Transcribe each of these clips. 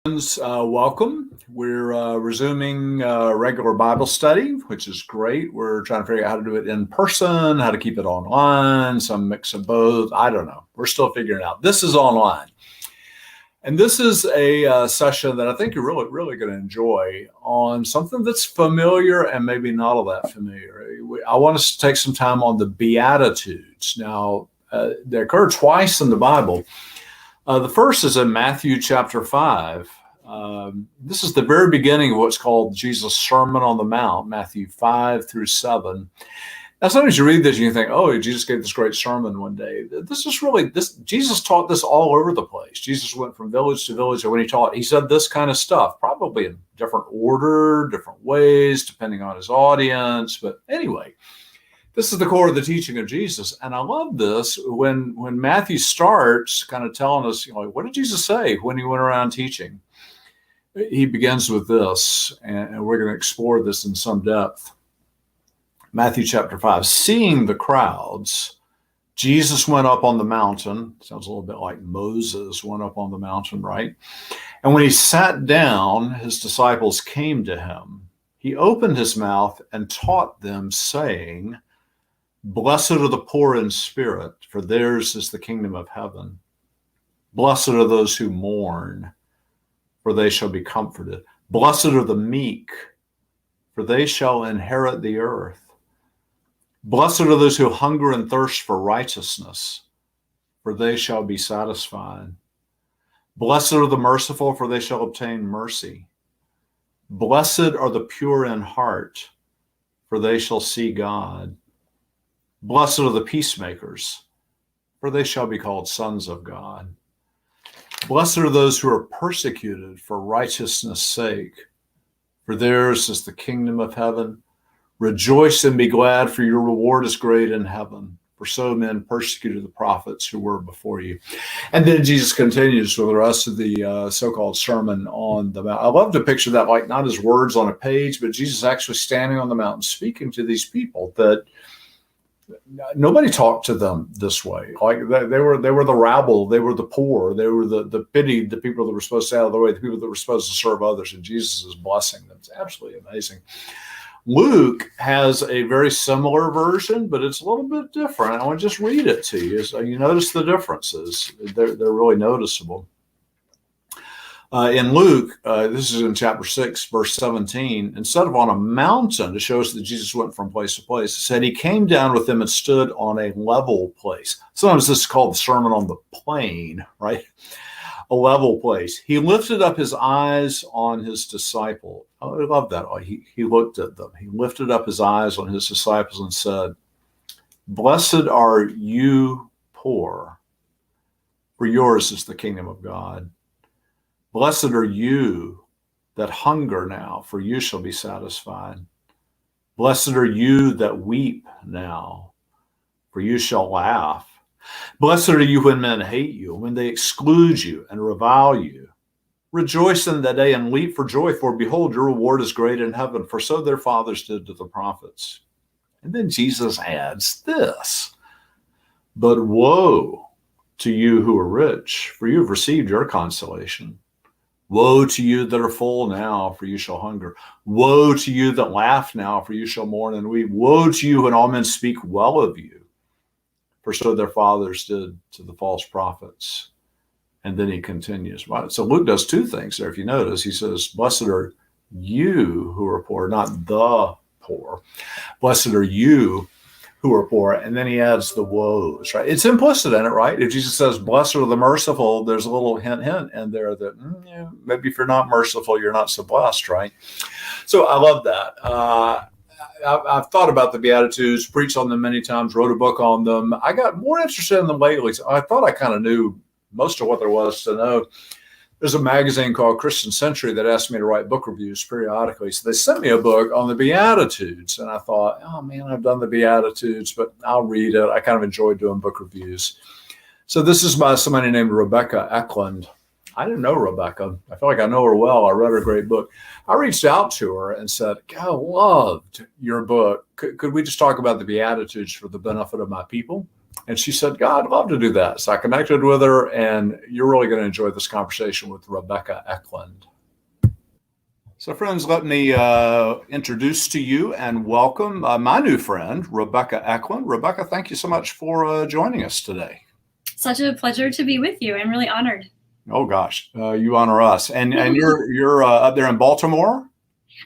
Welcome. We're resuming regular Bible study, which is great. We're trying to figure out how to do it in person, how to keep it online, some mix of both. I don't know. We're still figuring it out. This is online. And this is a session that I think you're really going to enjoy on something that's familiar and maybe not all that familiar. I want us to take some time on the Beatitudes. Now, they occur twice in the Bible. The first is in Matthew chapter 5. This is the very beginning of what's called Jesus' Sermon on the Mount, Matthew 5 through 7. Now, sometimes you read this and you think, oh, Jesus gave this great sermon one day. Jesus taught this all over the place. Jesus went from village to village, and when he taught, he said this kind of stuff, probably in different order, different ways, depending on his audience. But anyway, this is the core of the teaching of Jesus. And I love this when Matthew starts kind of telling us, what did Jesus say when he went around teaching? He begins with this, and we're going to explore this in some depth. Matthew chapter 5, seeing the crowds, Jesus went up on the mountain. Sounds a little bit like Moses went up on the mountain, right? And when he sat down, his disciples came to him. He opened his mouth and taught them, saying, "Blessed are the poor in spirit, for theirs is the kingdom of heaven. Blessed are those who mourn, for they shall be comforted. Blessed are the meek, for they shall inherit the earth. Blessed are those who hunger and thirst for righteousness, for they shall be satisfied. Blessed are the merciful, for they shall obtain mercy. Blessed are the pure in heart, for they shall see God. Blessed are the peacemakers, for they shall be called sons of God. Blessed are those who are persecuted for righteousness' sake, for theirs is the kingdom of heaven. Rejoice and be glad, for your reward is great in heaven. For so men persecuted the prophets who were before you." And then Jesus continues with the rest of the so-called Sermon on the Mount. I love to picture that like not as words on a page, but Jesus actually standing on the mountain speaking to these people that nobody talked to them this way. Like they were the rabble, they were the poor, they were the pitied, the people that were supposed to stay out of the way, the people that were supposed to serve others, and Jesus is blessing them. It's absolutely amazing. Luke has a very similar version, but it's a little bit different. I want to just read it to you so you notice the differences. They're really noticeable. In Luke, this is in chapter 6, verse 17, instead of on a mountain to show us that Jesus went from place to place, it said he came down with them and stood on a level place. Sometimes this is called the Sermon on the Plain, right? A level place. He lifted up his eyes on his disciple. Oh, I love that. He looked at them. He lifted up his eyes on his disciples and said, "Blessed are you poor, for yours is the kingdom of God. Blessed are you that hunger now, for you shall be satisfied. Blessed are you that weep now, for you shall laugh. Blessed are you when men hate you, when they exclude you and revile you. Rejoice in that day and leap for joy, for behold, your reward is great in heaven, for so their fathers did to the prophets." And then Jesus adds this, "But woe to you who are rich, for you have received your consolation. Woe to you that are full now, for you shall hunger. Woe to you that laugh now, for you shall mourn and weep. Woe to you when all men speak well of you, for so their fathers did to the false prophets." And then he continues. So Luke does two things there. If you notice, he says, "Blessed are you who are poor," not the poor. "Blessed are you who are poor." And then he adds the woes, right? It's implicit in it, right? If Jesus says, "Blessed are the merciful," there's a little hint in there that maybe if you're not merciful, you're not so blessed, right? So I love that. I've thought about the Beatitudes, preached on them many times, wrote a book on them. I got more interested in them lately. So I thought I kind of knew most of what there was to know. There's a magazine called Christian Century that asked me to write book reviews periodically. So they sent me a book on the Beatitudes. And I thought, oh man, I've done the Beatitudes, but I'll read it. I kind of enjoy doing book reviews. So this is by somebody named Rebekah Eklund. I didn't know Rebekah. I feel like I know her well. I read her great book. I reached out to her and said, I loved your book. Could we just talk about the Beatitudes for the benefit of my people? And she said, God, I'd love to do that. So I connected with her, and you're really going to enjoy this conversation with Rebekah Eklund. So friends, let me introduce to you and welcome my new friend, Rebekah Eklund. Rebekah, thank you so much for joining us today. Such a pleasure to be with you. I'm really honored. Oh gosh, you honor us. And you're up there in Baltimore?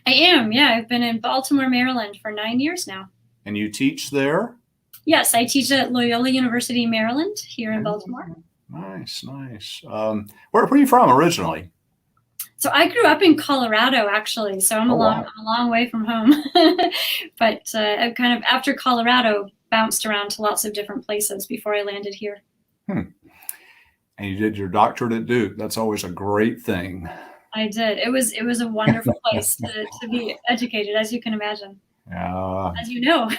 I am, yeah. I've been in Baltimore, Maryland for 9 years now. And you teach there? Yes, I teach at Loyola University, Maryland, here in Baltimore. Nice. Where are you from originally? So I grew up in Colorado, actually. So I'm a long way from home. But I kind of, after Colorado, bounced around to lots of different places before I landed here. And you did your doctorate at Duke. That's always a great thing. I did. It was a wonderful place to be educated, as you can imagine. As you know.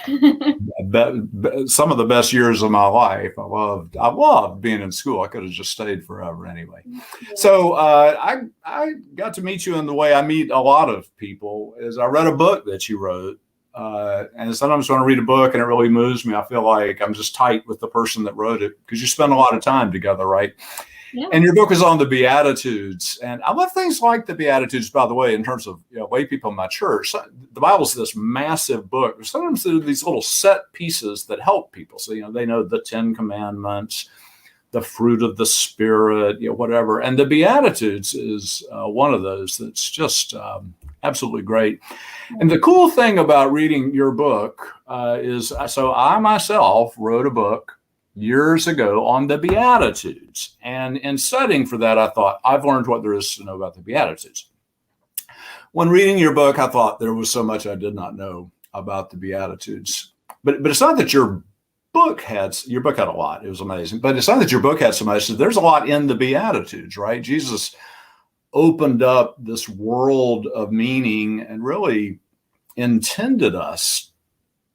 Some of the best years of my life. I loved being in school. I could have just stayed forever anyway. Yeah. So I got to meet you in the way I meet a lot of people. Is I read a book that you wrote. And sometimes when I read a book and it really moves me, I feel like I'm just tight with the person that wrote it, because you spend a lot of time together, right? Yeah. And your book is on the Beatitudes. And I love things like the Beatitudes, by the way, in terms of lay people in my church. The Bible's this massive book. Sometimes there are these little set pieces that help people. So, they know the 10 Commandments, the fruit of the Spirit, whatever. And the Beatitudes is one of those that's just absolutely great. And the cool thing about reading your book is, so I myself wrote a book years ago on the Beatitudes. And in studying for that, I thought, I've learned what there is to know about the Beatitudes. When reading your book, I thought there was so much I did not know about the Beatitudes. But it's not that your book had a lot. It was amazing. But it's not that your book had so much. There's a lot in the Beatitudes, right? Jesus opened up this world of meaning and really intended us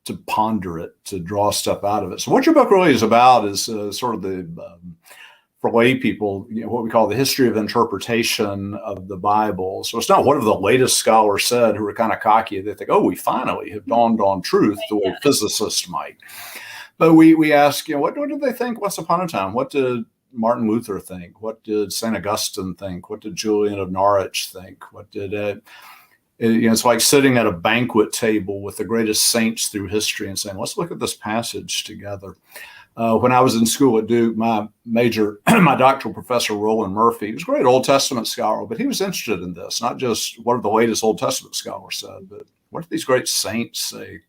to ponder it, to draw stuff out of it. So what your book really is about is sort of for lay people, what we call the history of interpretation of the Bible. So it's not what have the latest scholars said who are kind of cocky. They think, oh, we finally have dawned on truth the way physicists might. But we ask, what did they think once upon a time? What did Martin Luther think? What did St. Augustine think? What did Julian of Norwich think? What did it's like sitting at a banquet table with the greatest saints through history and saying, let's look at this passage together. When I was in school at Duke, my doctoral professor, Roland Murphy, he was a great Old Testament scholar, but he was interested in this, not just what the latest Old Testament scholars said, but what did these great saints say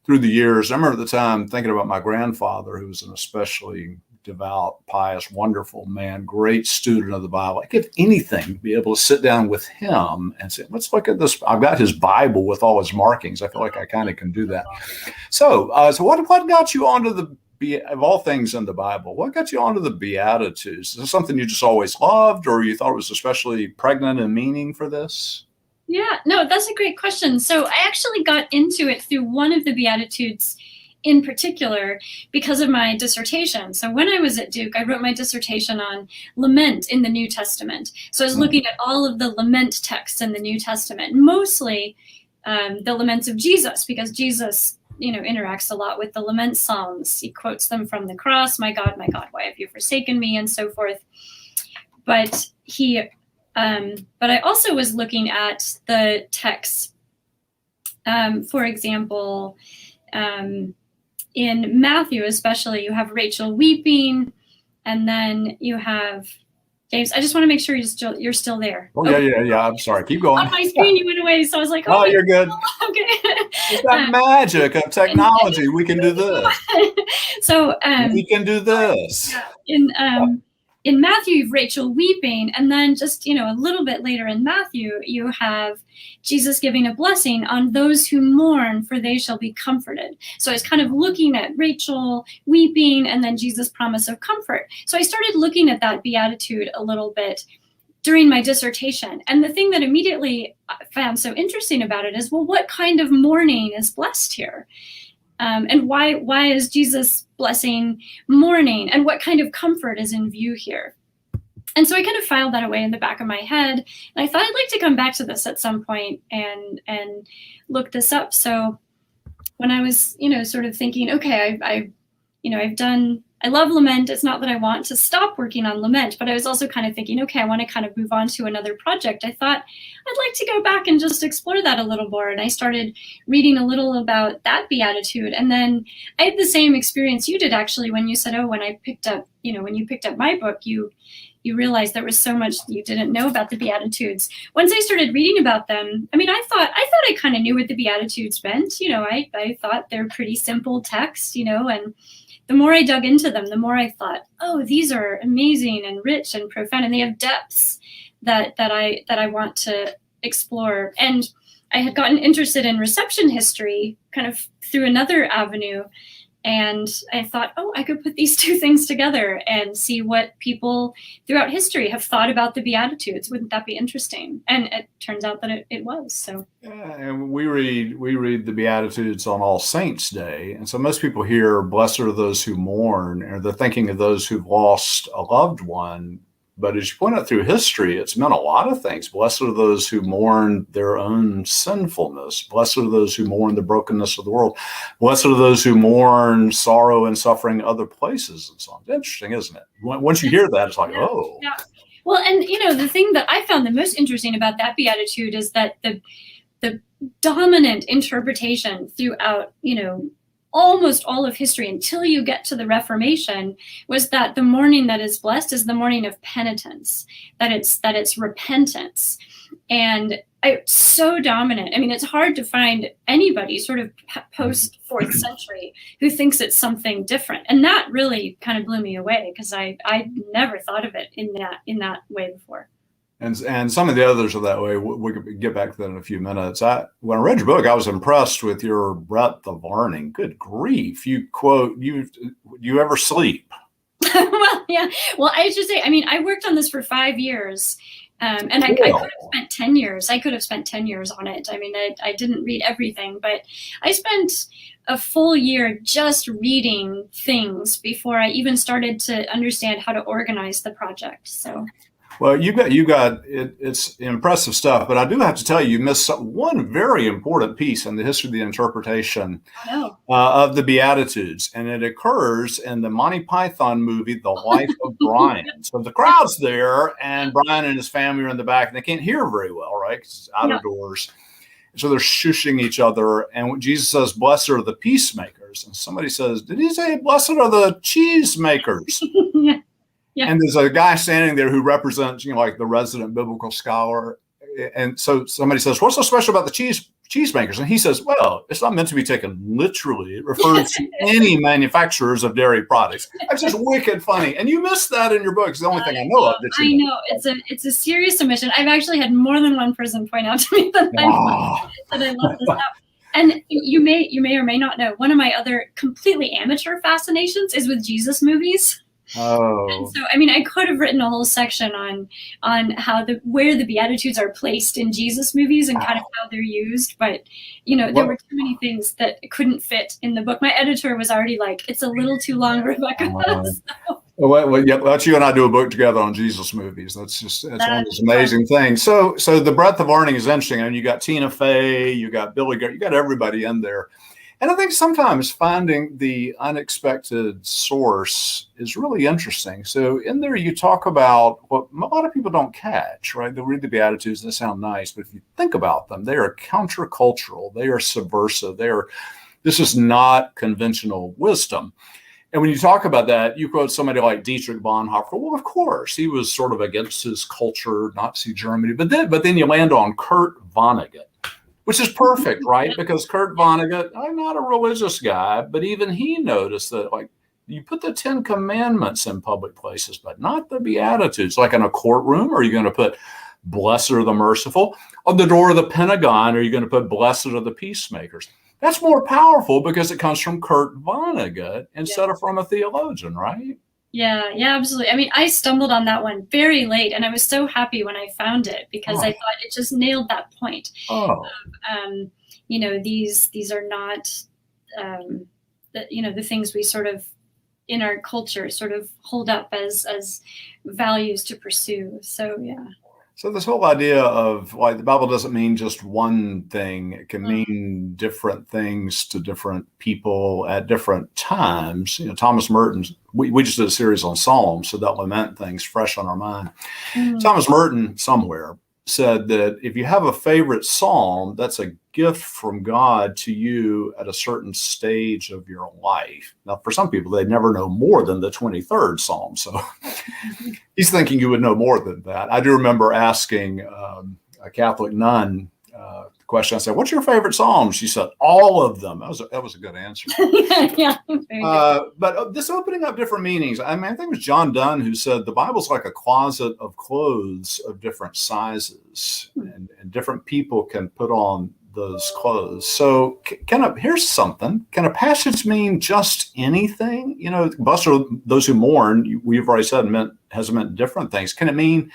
through the years? I remember at the time thinking about my grandfather, who was an especially devout, pious, wonderful man, great student of the Bible. I give anything to be able to sit down with him and say, let's look at this. I've got his Bible with all his markings. I feel like I kind of can do that. So what got you onto of all things in the Bible, what got you onto the Beatitudes? Is this something you just always loved, or you thought it was especially pregnant in meaning for this? Yeah, no, that's a great question. So I actually got into it through one of the Beatitudes in particular because of my dissertation. So when I was at Duke, I wrote my dissertation on lament in the New Testament. So I was looking at all of the lament texts in the New Testament, mostly the laments of Jesus, because Jesus, interacts a lot with the lament psalms. He quotes them from the cross, my God, why have you forsaken me, and so forth. But I also was looking at the texts, for example, in Matthew, especially, you have Rachel weeping, and then you have James. I just want to make sure you're still there. Oh, yeah. I'm sorry. Keep going. On my screen, you went away, so I was like, "Oh, you're good." Okay. It's that magic of technology. We can do this. So we can do this. In Matthew, you have Rachel weeping, and then just, a little bit later in Matthew, you have Jesus giving a blessing on those who mourn, for they shall be comforted. So I was kind of looking at Rachel weeping and then Jesus' promise of comfort. So I started looking at that beatitude a little bit during my dissertation. And the thing that immediately I found so interesting about it is, well, what kind of mourning is blessed here? And why is Jesus blessing mourning, and what kind of comfort is in view here? And so I kind of filed that away in the back of my head, and I thought I'd like to come back to this at some point and look this up. So when I was, sort of thinking, okay, I I love lament. It's not that I want to stop working on lament, but I was also kind of thinking, okay, I want to kind of move on to another project. I thought I'd like to go back and just explore that a little more. And I started reading a little about that beatitude. And then I had the same experience you did, actually, when you said, oh, when you picked up my book, you realized there was so much you didn't know about the Beatitudes. Once I started reading about them, I thought I kind of knew what the Beatitudes meant. I thought they're pretty simple texts, and the more I dug into them, the more I thought, oh, these are amazing and rich and profound, and they have depths that I want to explore. And I had gotten interested in reception history kind of through another avenue. And I thought, oh, I could put these two things together and see what people throughout history have thought about the Beatitudes. Wouldn't that be interesting? And it turns out that it was. So, and we read the Beatitudes on All Saints' Day, and so most people hear "Blessed are those who mourn," or they're thinking of those who've lost a loved one. But as you point out through history, it's meant a lot of things. Blessed are those who mourn their own sinfulness. Blessed are those who mourn the brokenness of the world. Blessed are those who mourn sorrow and suffering other places and so on. It's interesting, isn't it? Once you hear that, it's like, oh. Yeah. Well, and the thing that I found the most interesting about that beatitude is that the dominant interpretation throughout, almost all of history until you get to the Reformation was that the mourning that is blessed is the mourning of penitence, that it's repentance. And it's so dominant. It's hard to find anybody sort of post 4th century who thinks it's something different. And that really kind of blew me away because I never thought of it in that way before. And some of the others are that way. We could get back to that in a few minutes. When I read your book, I was impressed with your breadth of learning. Good grief. You quote, you ever sleep? Well, yeah. Well, I should say, I worked on this for 5 years. And I could have spent 10 years. I could have spent 10 years on it. I didn't read everything, but I spent a full year just reading things before I even started to understand how to organize the project. So. Well, you got it. It's impressive stuff, but I do have to tell you missed one very important piece in the history of the interpretation of the Beatitudes, and it occurs in the Monty Python movie, The Life of Brian. So the crowd's there, and Brian and his family are in the back, and they can't hear very well, right? 'Cause it's out of doors. So they're shushing each other, and Jesus says, "Blessed are the peacemakers," and somebody says, "Did he say blessed are the cheesemakers?" Yeah. Yeah. And there's a guy standing there who represents, like the resident biblical scholar. And so somebody says, "What's so special about the cheesemakers?" And he says, "Well, it's not meant to be taken literally. It refers to any manufacturers of dairy products." It's just wicked funny. And you missed that in your book. It's the only thing I know of. I know. It's a serious omission. I've actually had more than one person point out to me that I left this out. And you may or may not know, one of my other completely amateur fascinations is with Jesus movies. Oh. And so, I could have written a whole section on how where the Beatitudes are placed in Jesus movies and kind of how they're used, but there were too many things that couldn't fit in the book. My editor was already like, "It's a little too long, Rebekah." Well, yeah, let you and I do a book together on Jesus movies. It's one of those amazing things. So the breadth of learning is interesting. And you got Tina Fey, you got Billy Graham, you got everybody in there. And I think sometimes finding the unexpected source is really interesting. So in there, you talk about what a lot of people don't catch, right? They'll read the Beatitudes, they sound nice, but if you think about them, they are countercultural, they are subversive, this is not conventional wisdom. And when you talk about that, you quote somebody like Dietrich Bonhoeffer. Well, of course, he was sort of against his culture, Nazi Germany, but then you land on Kurt Vonnegut, which is perfect, right? Because Kurt Vonnegut, I'm not a religious guy, but even he noticed that, you put the 10 Commandments in public places, but not the Beatitudes. Like in a courtroom, are you going to put "Blessed are the merciful"? On the door of the Pentagon, are you going to put "Blessed are the peacemakers"? That's more powerful because it comes from Kurt Vonnegut instead of from a theologian, right? Yeah, absolutely. I stumbled on that one very late, and I was so happy when I found it because I thought it just nailed that point. These are not, the things we sort of in our culture sort of hold up as values to pursue. So, yeah. So this whole idea of like the Bible doesn't mean just one thing. It can Mm. mean different things to different people at different times. Thomas Merton, we just did a series on Psalms, so that lament thing's fresh on our mind. Mm. Thomas Merton somewhere said that if you have a favorite psalm, that's a gift from God to you at a certain stage of your life. Now, for some people, they never know more than the 23rd psalm. So he's thinking you would know more than that. I do remember asking a Catholic nun the question. I said, "What's your favorite psalm?" She said, "All of them." That was a good answer. Yeah, very good. But this opening up different meanings. I mean, I think it was John Donne who said the Bible's like a closet of clothes of different sizes, and different people can put on those clothes. So here's something. Can a passage mean just anything? Buster, those who mourn, we've already said has meant different things. Can it mean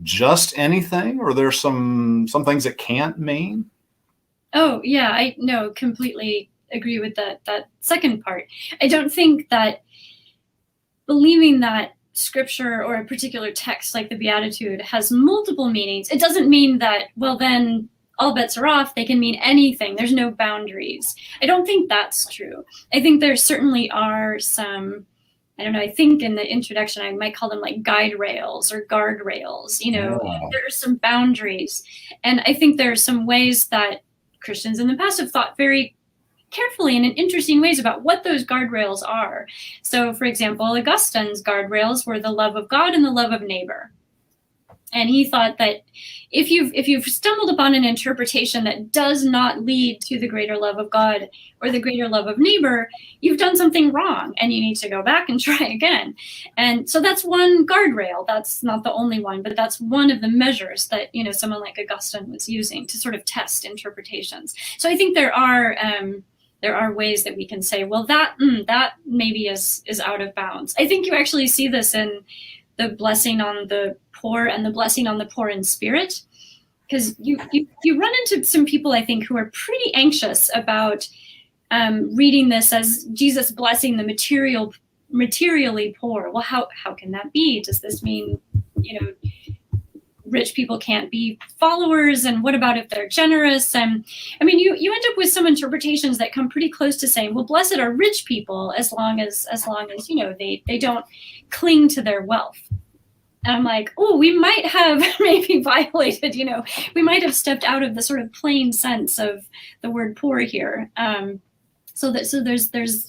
just anything, or there's some things it can't mean? Oh, yeah, I completely agree with that second part. I don't think that believing that scripture or a particular text like the Beatitude has multiple meanings, it doesn't mean that, well, then all bets are off. They can mean anything. There's no boundaries. I don't think that's true. I think there certainly are some, I don't know, I think in the introduction, I might call them like guide rails or guardrails. There are some boundaries. And I think there are some ways that Christians in the past have thought very carefully and in interesting ways about what those guardrails are. So, for example, Augustine's guardrails were the love of God and the love of neighbor. And he thought that if you've stumbled upon an interpretation that does not lead to the greater love of God or the greater love of neighbor, you've done something wrong and you need to go back and try again. And so that's one guardrail. That's not the only one, but that's one of the measures that someone like Augustine was using to sort of test interpretations. So I think there are ways that we can say, well, that maybe is out of bounds. I think you actually see this in the blessing on the poor and the blessing on the poor in spirit, because you run into some people, I think, who are pretty anxious about reading this as Jesus blessing the materially poor. Well, how can that be? Does this mean rich people can't be followers? And what about if they're generous? And I mean, you end up with some interpretations that come pretty close to saying, well, blessed are rich people as long as they don't cling to their wealth. And I'm like, oh, we might have maybe violated, we might have stepped out of the sort of plain sense of the word poor here. So there's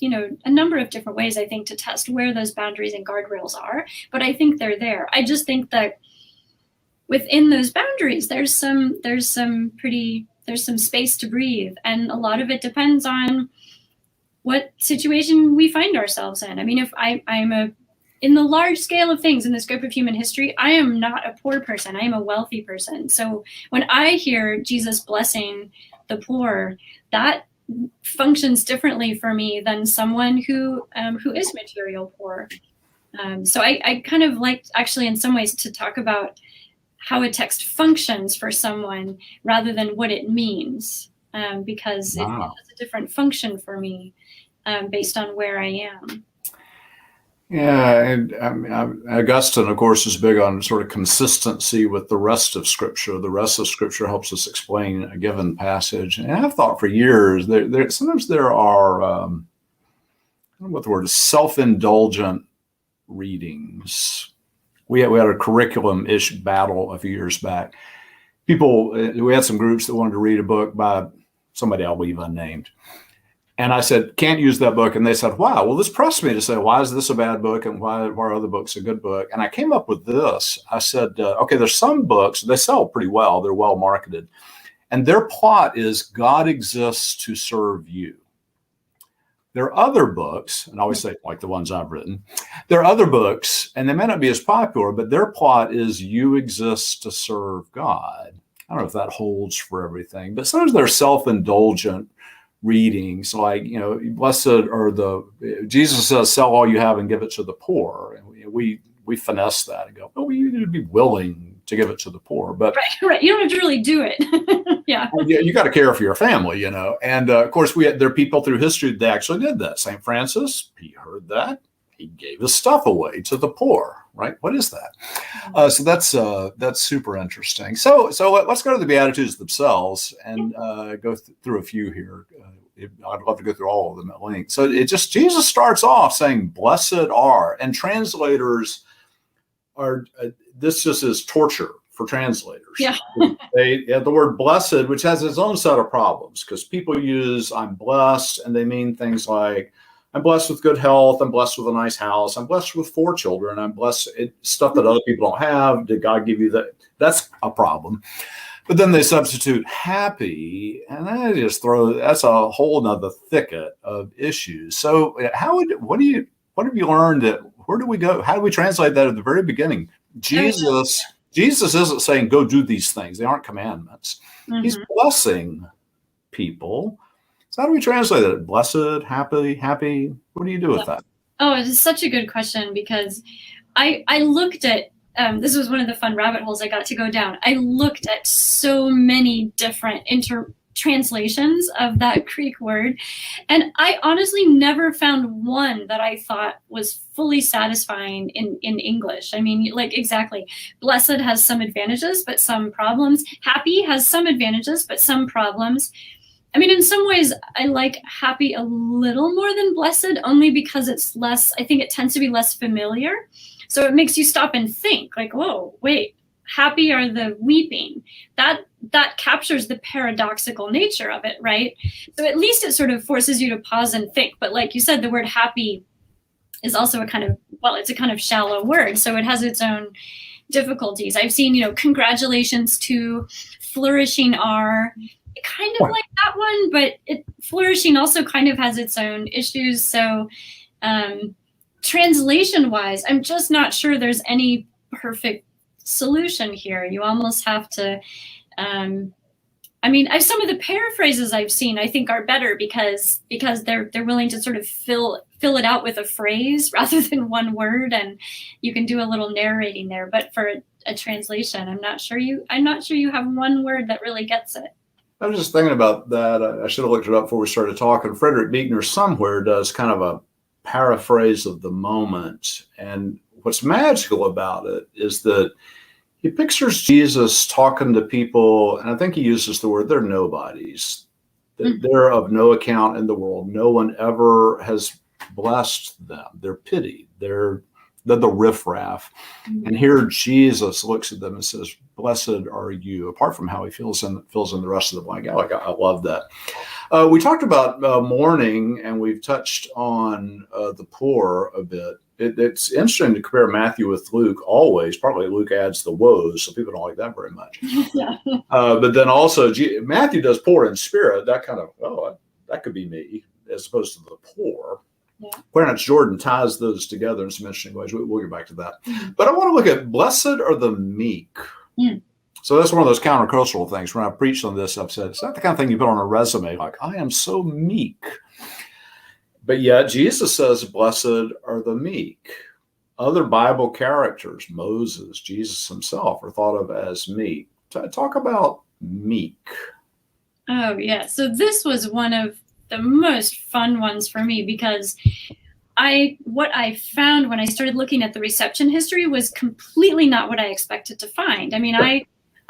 a number of different ways, I think, to test where those boundaries and guardrails are. But I think they're there. I just think that within those boundaries, there's some space to breathe. And a lot of it depends on what situation we find ourselves in. I mean, if I'm in the large scale of things in the scope of human history, I am not a poor person. I am a wealthy person. So when I hear Jesus blessing the poor, that functions differently for me than someone who is material poor. So I kind of like, actually, in some ways, to talk about how a text functions for someone rather than what it means, because it has a different function for me based on where I am. Yeah, and I mean, Augustine, of course, is big on sort of consistency with the rest of Scripture. The rest of Scripture helps us explain a given passage. And I've thought for years, sometimes there are, I don't know what the word is, self-indulgent readings. We had a curriculum-ish battle a few years back. We had some groups that wanted to read a book by somebody I'll leave unnamed. And I said, can't use that book. And they said, wow, well, this pressed me to say, why is this a bad book? And why are other books a good book? And I came up with this. I said, okay, there's some books, they sell pretty well. They're well marketed. And their plot is God exists to serve you. There are other books, and I always say like the ones I've written, there are other books, and they may not be as popular, but their plot is you exist to serve God. I don't know if that holds for everything, but sometimes they're self-indulgent readings, like, blessed are Jesus says, sell all you have and give it to the poor. And we finesse that and go, we need to be willing to give it to the poor. But right. You don't have to really do it. Yeah. You got to care for your family, And of course, there are people through history that actually did that. St. Francis, he heard that. he gave his stuff away to the poor, right? What is that? So that's super interesting. So let's go to the Beatitudes themselves and go through a few here. I'd love to go through all of them at length. So Jesus starts off saying, "Blessed are," and translators are. This just is torture for translators. Yeah. They have the word blessed, which has its own set of problems, because people use "I'm blessed" and they mean things like, I'm blessed with good health, I'm blessed with a nice house, I'm blessed with 4 children, I'm blessed, stuff that other people don't have. Did God give you that? That's a problem. But then they substitute happy, and that's a whole nother thicket of issues. So what have you learned? Where do we go? How do we translate that at the very beginning? Jesus isn't saying go do these things. They aren't commandments. Mm-hmm. He's blessing people. So how do we translate it? Blessed, happy. What do you do with that? Oh, it is such a good question, because I looked at, this was one of the fun rabbit holes I got to go down. I looked at so many different translations of that Greek word, and I honestly never found one that I thought was fully satisfying in English. I mean, like, exactly. Blessed has some advantages, but some problems. Happy has some advantages, but some problems. I mean, in some ways, I like happy a little more than blessed, only because I think it tends to be less familiar. So it makes you stop and think, like, whoa, wait, happy are the weeping. That captures the paradoxical nature of it, right? So at least it sort of forces you to pause and think. But like you said, the word happy is also it's a kind of shallow word. So it has its own difficulties. I've seen, congratulations to, flourishing are, kind of like that one, but flourishing also kind of has its own issues. So translation wise, I'm just not sure there's any perfect solution here. You almost have to, some of the paraphrases I've seen, I think, are better because they're willing to sort of fill it out with a phrase rather than one word, and you can do a little narrating there. But for a translation, I'm not sure you have one word that really gets it. I was just thinking about that. I should have looked it up before we started talking. Frederick Buechner somewhere does kind of a paraphrase of the moment. And what's magical about it is that he pictures Jesus talking to people, and I think he uses the word, they're nobodies. They're of no account in the world. No one ever has blessed them. They're pitied. They're the riffraff. And here Jesus looks at them and says, "Blessed are you," apart from how he fills in the rest of the blank. I love that. We talked about mourning, and we've touched on the poor a bit. It's interesting to compare Matthew with Luke always. Probably Luke adds the woes, so people don't like that very much. Yeah. But then also Matthew does poor in spirit. That kind of, that could be me, as opposed to the poor. Yeah. Clarence Jordan ties those together in some interesting ways. We'll get back to that. Mm-hmm. But I want to look at blessed are the meek. Mm. So that's one of those countercultural things. When I preached on this, I've said, it's not the kind of thing you put on a resume, like, I am so meek. But yet Jesus says, blessed are the meek. Other Bible characters, Moses, Jesus himself, are thought of as meek. Talk about meek. Oh, yeah. So this was one of the most fun ones for me, because what I found when I started looking at the reception history was completely not what I expected to find. I mean,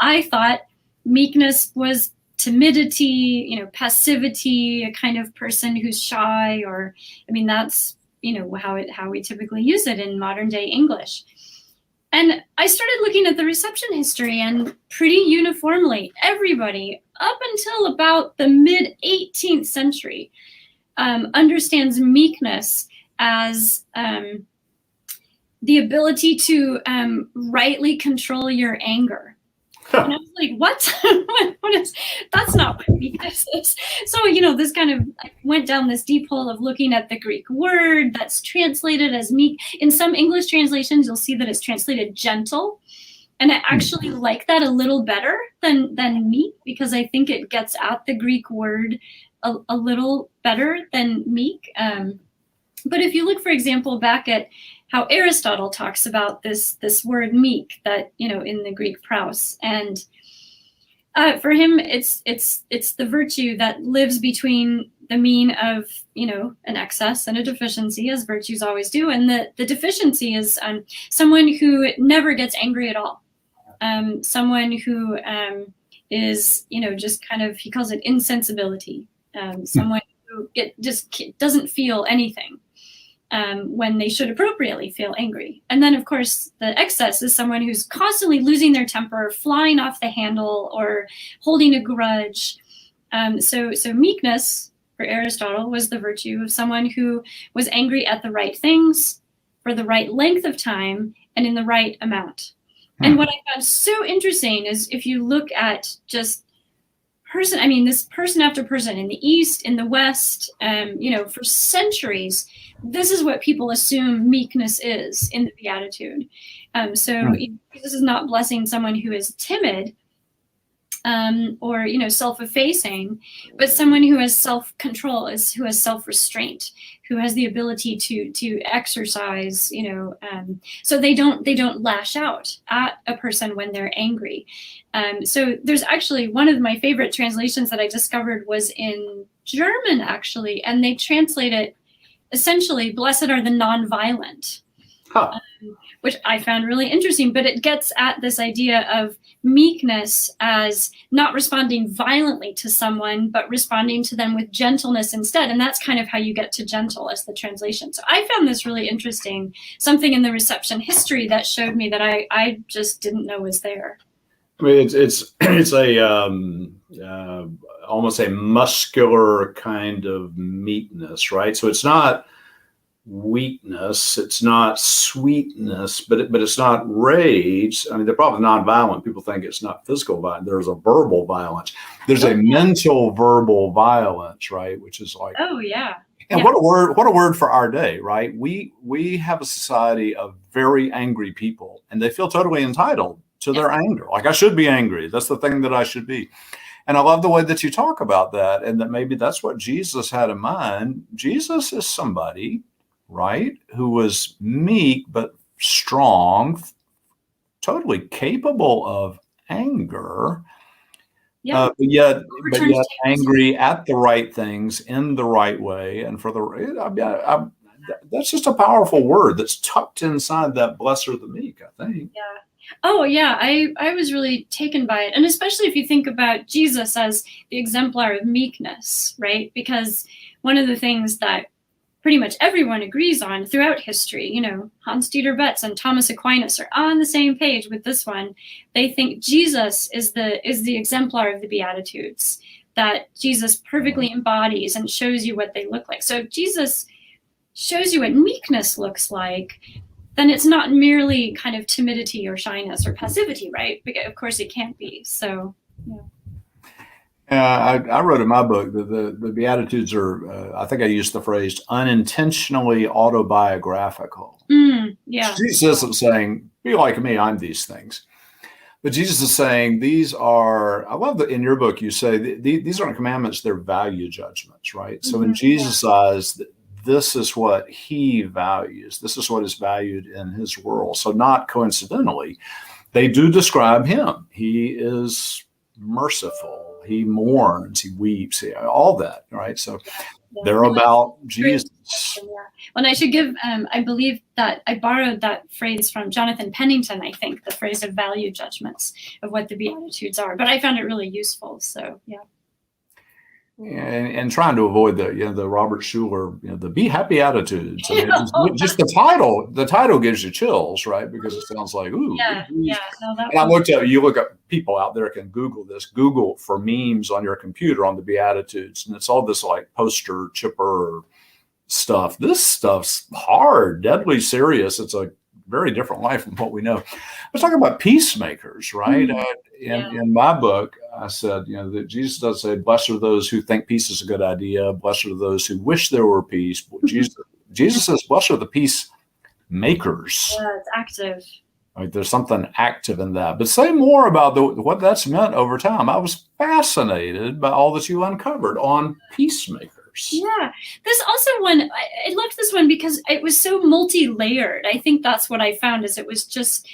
I thought meekness was timidity, passivity, a kind of person who's shy, or, that's, how we typically use it in modern day English. And I started looking at the reception history, and pretty uniformly, everybody up until about the mid 18th century understands meekness as the ability to rightly control your anger. And I was like, what? What is, that's not what meekness is. So, this kind of, I went down this deep hole of looking at the Greek word that's translated as meek. In some English translations, you'll see that it's translated gentle. And I actually like that a little better than meek, because I think it gets at the Greek word a little better than meek. But if you look, for example, back at how Aristotle talks about this word meek, that, in the Greek praus, and for him, it's the virtue that lives between the mean of, an excess and a deficiency, as virtues always do. And the deficiency is someone who never gets angry at all. Someone who is, just kind of, he calls it insensibility. Someone who just doesn't feel anything when they should appropriately feel angry. And then, of course, the excess is someone who's constantly losing their temper, flying off the handle, or holding a grudge. So meekness, for Aristotle, was the virtue of someone who was angry at the right things, for the right length of time, and in the right amount. And what I found so interesting is if you look at just this person after person in the East, in the West, for centuries, this is what people assume meekness is in the Beatitude. Jesus is not blessing someone who is timid, or self-effacing, but someone who has self-control, who has self-restraint, who has the ability to exercise, so they don't lash out at a person when they're angry. So there's actually one of my favorite translations that I discovered was in German, actually, and they translate it essentially, "Blessed are the non-violent." Which I found really interesting, but it gets at this idea of meekness as not responding violently to someone, but responding to them with gentleness instead. And that's kind of how you get to gentle as the translation. So I found this really interesting, something in the reception history that showed me that I just didn't know was there. I mean, it's a almost a muscular kind of meekness, right? So it's not weakness, it's not sweetness, but it's not rage. I mean, the problem with nonviolent, people think it's not physical violence. There's a verbal violence. There's a mental verbal violence, right? Which is like, oh yeah. And what a word for our day, right? We have a society of very angry people, and they feel totally entitled to their anger. Like, I should be angry. That's the thing that I should be. And I love the way that you talk about that, and that maybe that's what Jesus had in mind. Jesus is somebody, right, who was meek but strong, totally capable of anger, but yet angry at the right things in the right way. And for that's just a powerful word that's tucked inside that "blessed are the meek," I think. Yeah. Oh yeah, I was really taken by it, and especially if you think about Jesus as the exemplar of meekness, right? Because one of the things that pretty much everyone agrees on throughout history, Hans Dieter Betz and Thomas Aquinas are on the same page with this one. They think Jesus is the exemplar of the Beatitudes, that Jesus perfectly embodies and shows you what they look like. So if Jesus shows you what meekness looks like, then it's not merely kind of timidity or shyness or passivity, right? Because of course it can't be. So, yeah. I wrote in my book that the Beatitudes are, I think I used the phrase, unintentionally autobiographical. Yeah. Jesus isn't saying, "Be like me, I'm these things." But Jesus is saying these are, I love that in your book you say these aren't commandments, they're value judgments, right? So in Jesus' eyes, this is what he values. This is what is valued in his world. So not coincidentally, they do describe him. He is merciful. He mourns, he weeps, all that, right? So they're about Jesus. Yeah. Well, I should give, I believe that I borrowed that phrase from Jonathan Pennington, I think, the phrase of value judgments of what the Beatitudes are. But I found it really useful. So, yeah. And trying to avoid the Robert Schuller, the "Be Happy Attitudes." I mean, just the title gives you chills, right? Because it sounds like, ooh. Yeah. No, and you look up, people out there can Google this. Google for memes on your computer on the Beatitudes, and it's all this like poster chipper stuff. This stuff's hard, deadly serious. It's a very different life from what we know. Let's talk about peacemakers, right? In my book, I said, that Jesus does say, "Blessed are those who think peace is a good idea. Blessed are those who wish there were peace." Jesus says, "Blessed are the peacemakers." Yeah, it's active. Right? There's something active in that. But say more about what that's meant over time. I was fascinated by all that you uncovered on peacemakers. Yeah, there's also one, I loved this one because it was so multi-layered. I think that's what I found, is it was just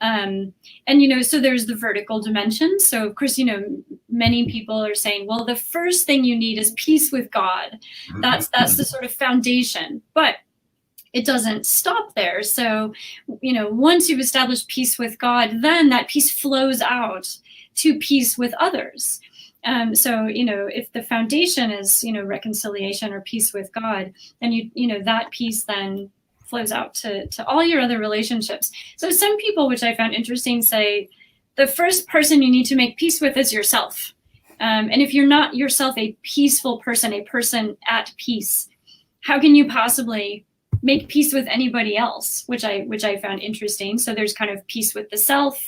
And, so there's the vertical dimension. So, of course, many people are saying, well, the first thing you need is peace with God. That's the sort of foundation. But it doesn't stop there. So, once you've established peace with God, then that peace flows out to peace with others. So, if the foundation is, reconciliation or peace with God, then that peace then flows out to all your other relationships. So some people, which I found interesting, say the first person you need to make peace with is yourself. And if you're not yourself a peaceful person, a person at peace, how can you possibly make peace with anybody else? Which I found interesting. So there's kind of peace with the self,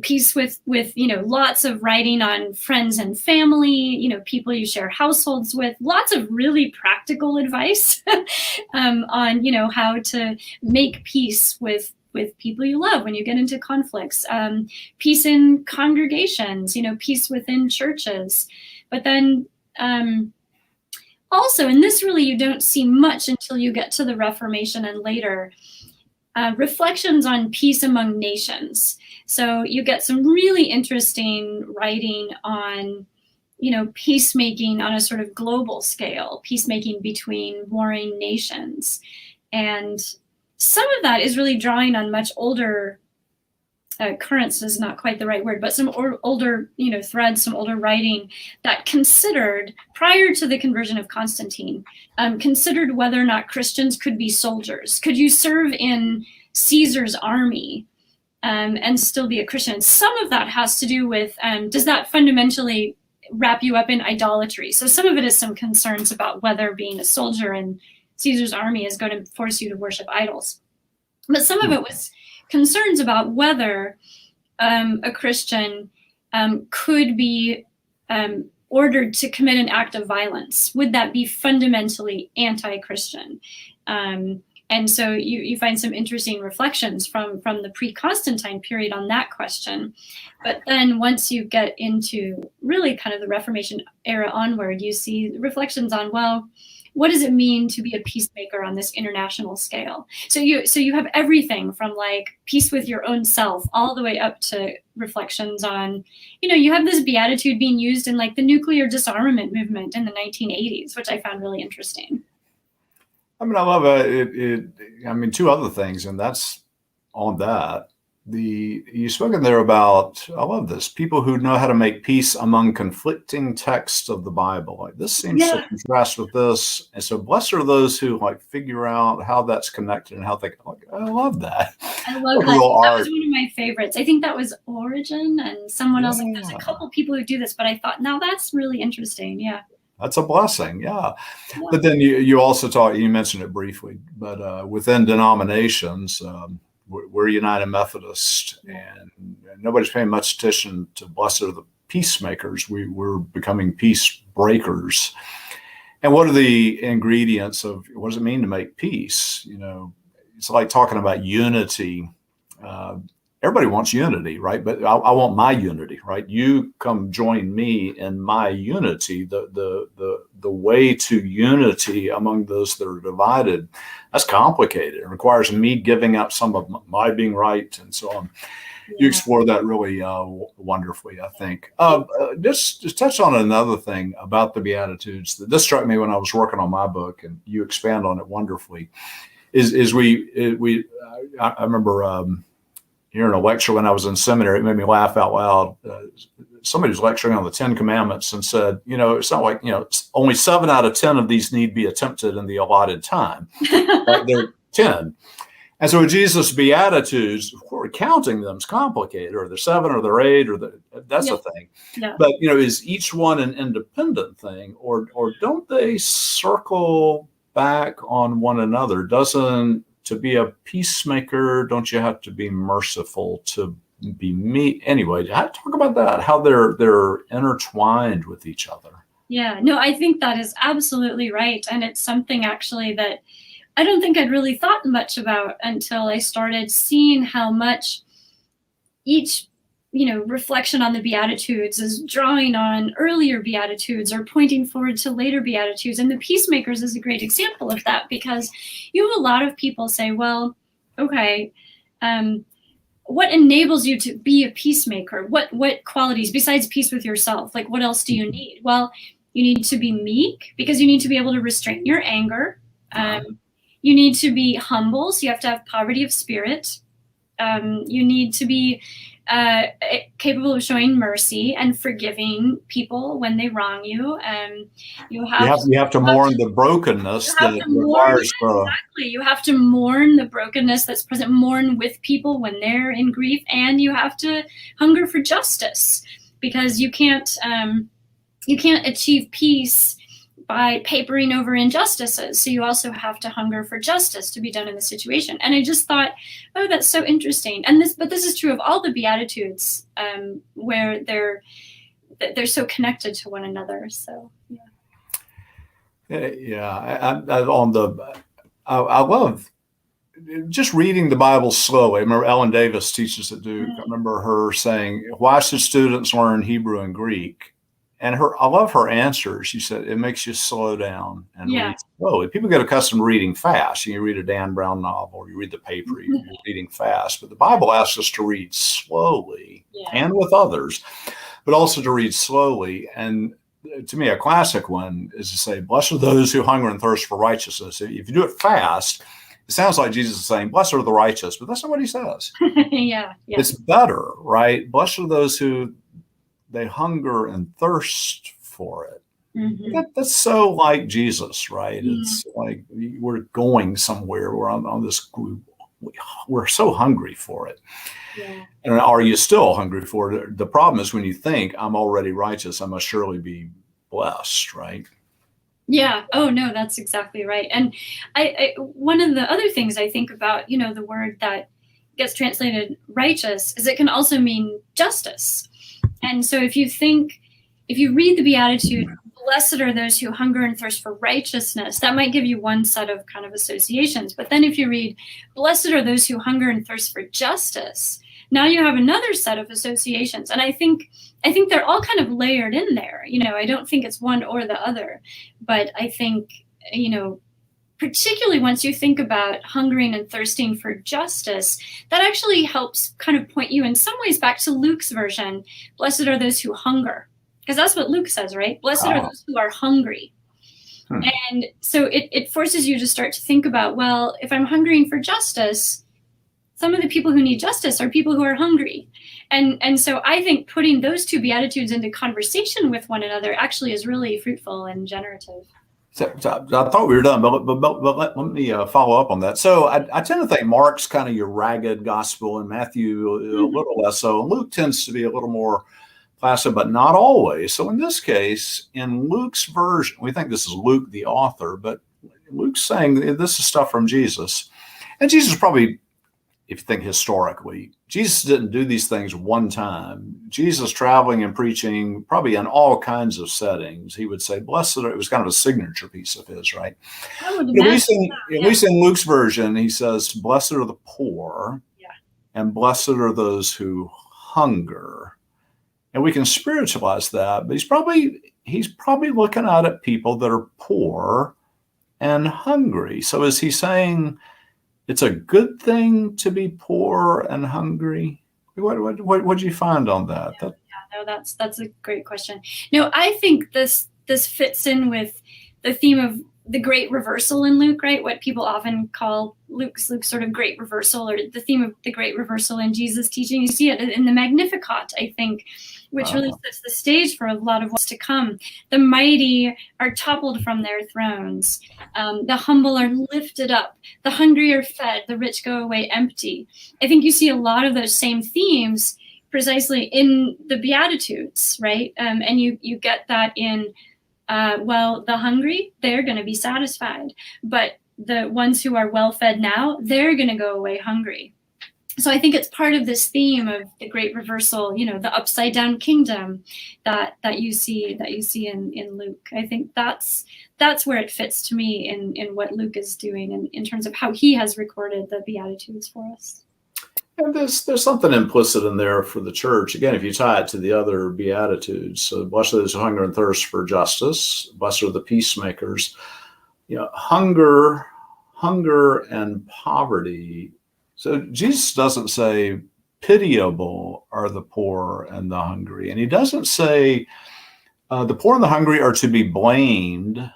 peace with lots of writing on friends and family, people you share households with, lots of really practical advice on how to make peace with people you love when you get into conflicts, peace in congregations, peace within churches. But then also, and this really you don't see much until you get to the Reformation and later, reflections on peace among nations. So you get some really interesting writing on, peacemaking on a sort of global scale, peacemaking between warring nations. And some of that is really drawing on much older currents is not quite the right word, but some older, threads, some older writing that considered, prior to the conversion of Constantine, considered whether or not Christians could be soldiers. Could you serve in Caesar's army and still be a Christian? Some of that has to do with, does that fundamentally wrap you up in idolatry? So some of it is some concerns about whether being a soldier in Caesar's army is going to force you to worship idols. But some of it was concerns about whether a Christian could be ordered to commit an act of violence. Would that be fundamentally anti-Christian? And so you find some interesting reflections from the pre-Constantine period on that question. But then once you get into really kind of the Reformation era onward, you see reflections on, well, what does it mean to be a peacemaker on this international scale? So you have everything from like peace with your own self all the way up to reflections on, you have this beatitude being used in like the nuclear disarmament movement in the 1980s, which I found really interesting. I mean, I love it. Two other things, and that's on that. You spoken there about, I love this, people who know how to make peace among conflicting texts of the Bible. Like this seems to contrast with this. And so blessed are those who like figure out how that's connected and how they like, I love that. I love that. That was one of my favorites. I think that was Origin and someone else. Like, there's a couple people who do this, but I thought, now that's really interesting. Yeah. That's a blessing, yeah. But then you also you mentioned it briefly, but within denominations, we're United Methodist, and nobody's paying much attention to blessed are the peacemakers. We're becoming peace breakers. And what are the ingredients of what does it mean to make peace? It's like talking about unity. Everybody wants unity, right? But I want my unity, right? You come join me in my unity. The way to unity among those that are divided, that's complicated. It requires me giving up some of my being right and so on. Yeah. You explore that really wonderfully, I think. Just touch on another thing about the Beatitudes. This struck me when I was working on my book, and you expand on it wonderfully. I remember hearing a lecture when I was in seminary. It made me laugh out loud. Somebody was lecturing on the 10 Commandments and said, it's not like, only 7 out of 10 of these need be attempted in the allotted time. Right? They're 10. And so with Jesus' Beatitudes, counting them is complicated, or they're 7 or they're 8, or that's a thing. Yeah. But, is each one an independent thing, or don't they circle back on one another? To be a peacemaker, don't you have to be merciful to be meek? Anyway, talk about that, how they're intertwined with each other. Yeah, no, I think that is absolutely right. And it's something actually that I don't think I'd really thought much about until I started seeing how much each reflection on the Beatitudes is drawing on earlier Beatitudes or pointing forward to later Beatitudes. And the peacemakers is a great example of that, because you have a lot of people say, well, okay, what enables you to be a peacemaker? What qualities besides peace with yourself? Like, what else do you need? Well, you need to be meek because you need to be able to restrain your anger. You need to be humble, so you have to have poverty of spirit. You need to be capable of showing mercy and forgiving people when they wrong you. You have to mourn the brokenness that requires growth. Exactly. You have to mourn the brokenness that's present, mourn with people when they're in grief, and you have to hunger for justice, because you can't achieve peace by papering over injustices. So you also have to hunger for justice to be done in the situation. And I just thought, oh, that's so interesting. But this is true of all the Beatitudes, where they're so connected to one another. So I love just reading the Bible slowly. I remember Ellen Davis teaches at Duke. I remember her saying, "Why should students learn Hebrew and Greek?" And I love her answer. She said, it makes you slow down and read slowly. People get accustomed to reading fast. You read a Dan Brown novel, you read the paper, you're reading fast. But the Bible asks us to read slowly and with others, but also to read slowly. And to me, a classic one is to say, blessed are those who hunger and thirst for righteousness. If you do it fast, it sounds like Jesus is saying, blessed are the righteous, but that's not what he says. It's better, right? Blessed are those who they hunger and thirst for it. That's so like Jesus, right? It's like we're going somewhere. We're on this group. We're so hungry for it. And are you still hungry for it? The problem is when you think, I'm already righteous, I must surely be blessed, right? Yeah. Oh, no, that's exactly right. And I one of the other things I think about, the word that gets translated righteous is it can also mean justice. And so if you read the Beatitude, blessed are those who hunger and thirst for righteousness, that might give you one set of kind of associations. But then if you read, blessed are those who hunger and thirst for justice, now you have another set of associations. And I think they're all kind of layered in there. I don't think it's one or the other, but I think, particularly once you think about hungering and thirsting for justice, that actually helps kind of point you in some ways back to Luke's version. Blessed are those who hunger, because that's what Luke says, right? Blessed are those who are hungry. And so it forces you to start to think about, well, if I'm hungering for justice, some of the people who need justice are people who are hungry. And so I think putting those two Beatitudes into conversation with one another actually is really fruitful and generative. So I thought we were done, but let me follow up on that. So I tend to think Mark's kind of your ragged gospel, and Matthew a little less so. Luke tends to be a little more placid, but not always. So in this case, in Luke's version, we think this is Luke, the author, but Luke's saying this is stuff from Jesus. And Jesus probably, if you think historically, Jesus didn't do these things one time. Jesus traveling and preaching, probably in all kinds of settings, he would say, blessed are, it was kind of a signature piece of his, right? At least in Luke's version, he says, blessed are the poor, and blessed are those who hunger. And we can spiritualize that, but he's probably looking out at people that are poor and hungry. So is he saying it's a good thing to be poor and hungry? What did you find on that? That's a great question. No, I think this fits in with the theme of the great reversal in Luke, right? What people often call Luke's sort of great reversal, or the theme of the great reversal in Jesus' teaching. You see it in the Magnificat, I think, which really sets the stage for a lot of what's to come. The mighty are toppled from their thrones. The humble are lifted up. The hungry are fed. The rich go away empty. I think you see a lot of those same themes precisely in the Beatitudes, right? And you get that in, the hungry, they're going to be satisfied. But the ones who are well fed now, they're going to go away hungry. So I think it's part of this theme of the great reversal, the upside down kingdom that you see in Luke. I think that's where it fits to me in what Luke is doing in terms of how he has recorded the Beatitudes for us. And there's something implicit in there for the church. Again, if you tie it to the other Beatitudes, so blessed are those who hunger and thirst for justice, blessed are the peacemakers. Hunger and poverty. So Jesus doesn't say pitiable are the poor and the hungry. And he doesn't say the poor and the hungry are to be blamed.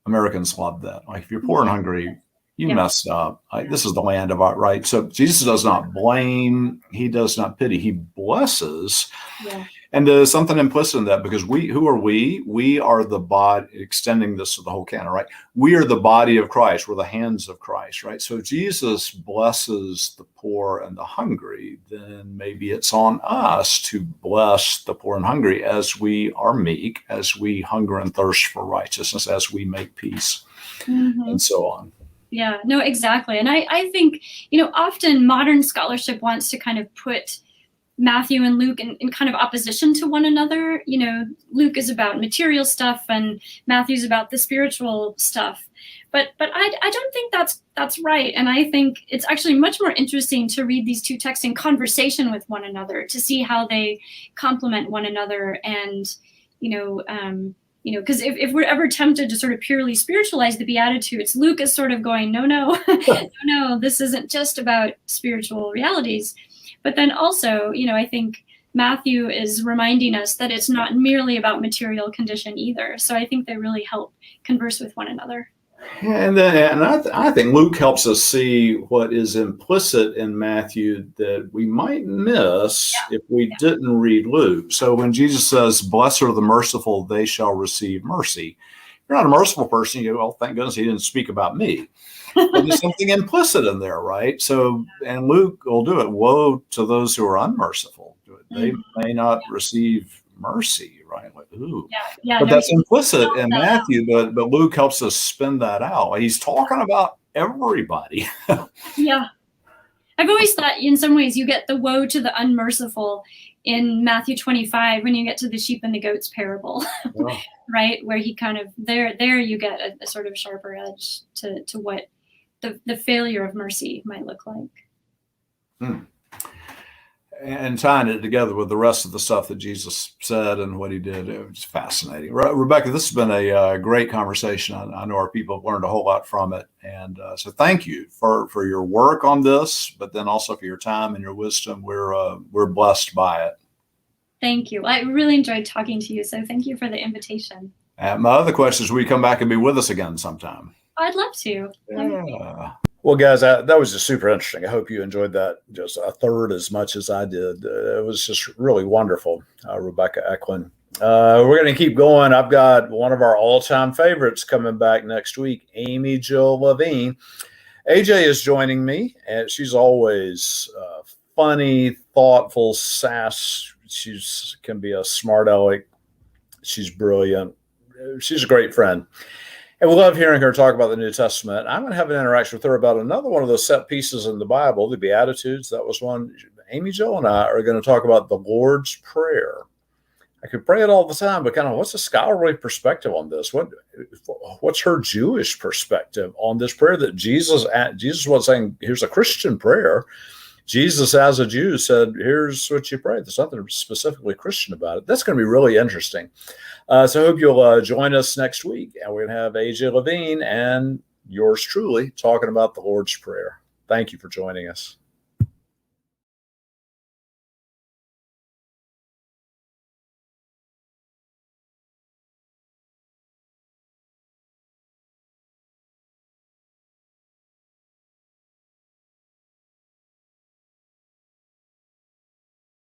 Americans love that. Like, if you're poor and hungry, you messed up. This is the land of our right. So Jesus does not blame. He does not pity. He blesses. Yeah. And there's something implicit in that, because who are we? We are the body, extending this to the whole canon, right? We are the body of Christ. We're the hands of Christ, right? So if Jesus blesses the poor and the hungry, then maybe it's on us to bless the poor and hungry as we are meek, as we hunger and thirst for righteousness, as we make peace, and so on. Yeah, no, exactly. And I think, often modern scholarship wants to kind of put Matthew and Luke in kind of opposition to one another. Luke is about material stuff and Matthew's about the spiritual stuff. But I don't think that's right. And I think it's actually much more interesting to read these two texts in conversation with one another, to see how they complement one another. And, because if we're ever tempted to sort of purely spiritualize the Beatitudes, Luke is sort of going, no, this isn't just about spiritual realities. But then also, I think Matthew is reminding us that it's not merely about material condition either. So I think they really help converse with one another. And I think Luke helps us see what is implicit in Matthew that we might miss if we didn't read Luke. So when Jesus says, "Blessed are the merciful, they shall receive mercy," if you're not a merciful person, you go, "Well, thank goodness he didn't speak about me." But there's something implicit in there, right? So, and Luke will do it. Woe to those who are unmerciful. They may not receive mercy, right? Like, ooh. But that's implicit in Matthew, but Luke helps us spin that out. He's talking about everybody. Yeah. I've always thought in some ways you get the woe to the unmerciful in Matthew 25 when you get to the sheep and the goats parable, right? Where he kind of, there you get a sort of sharper edge to what the failure of mercy might look like. And tying it together with the rest of the stuff that Jesus said and what he did, it was fascinating. Rebekah, this has been a great conversation. I know our people have learned a whole lot from it. And so thank you for your work on this, but then also for your time and your wisdom. We're blessed by it. Thank you. I really enjoyed talking to you. So thank you for the invitation. And my other question is, will you come back and be with us again sometime? I'd love to. Yeah. Well, guys, that was just super interesting. I hope you enjoyed that just a third as much as I did. It was just really wonderful, Rebekah Eklund. We're going to keep going. I've got one of our all-time favorites coming back next week, Amy Jill Levine. AJ is joining me, and she's always funny, thoughtful, sass. She can be a smart aleck. She's brilliant. She's a great friend. And we love hearing her talk about the New Testament. I'm going to have an interaction with her about another one of those set pieces in the Bible, the Beatitudes. That was one. Amy Jo and I are going to talk about the Lord's Prayer. I could pray it all the time, but kind of what's the scholarly perspective on this? What's her Jewish perspective on this prayer that Jesus was saying, here's a Christian prayer. Jesus, as a Jew, said, here's what you pray. There's nothing specifically Christian about it. That's going to be really interesting. So I hope you'll join us next week. And we're going to have AJ Levine and yours truly talking about the Lord's Prayer. Thank you for joining us.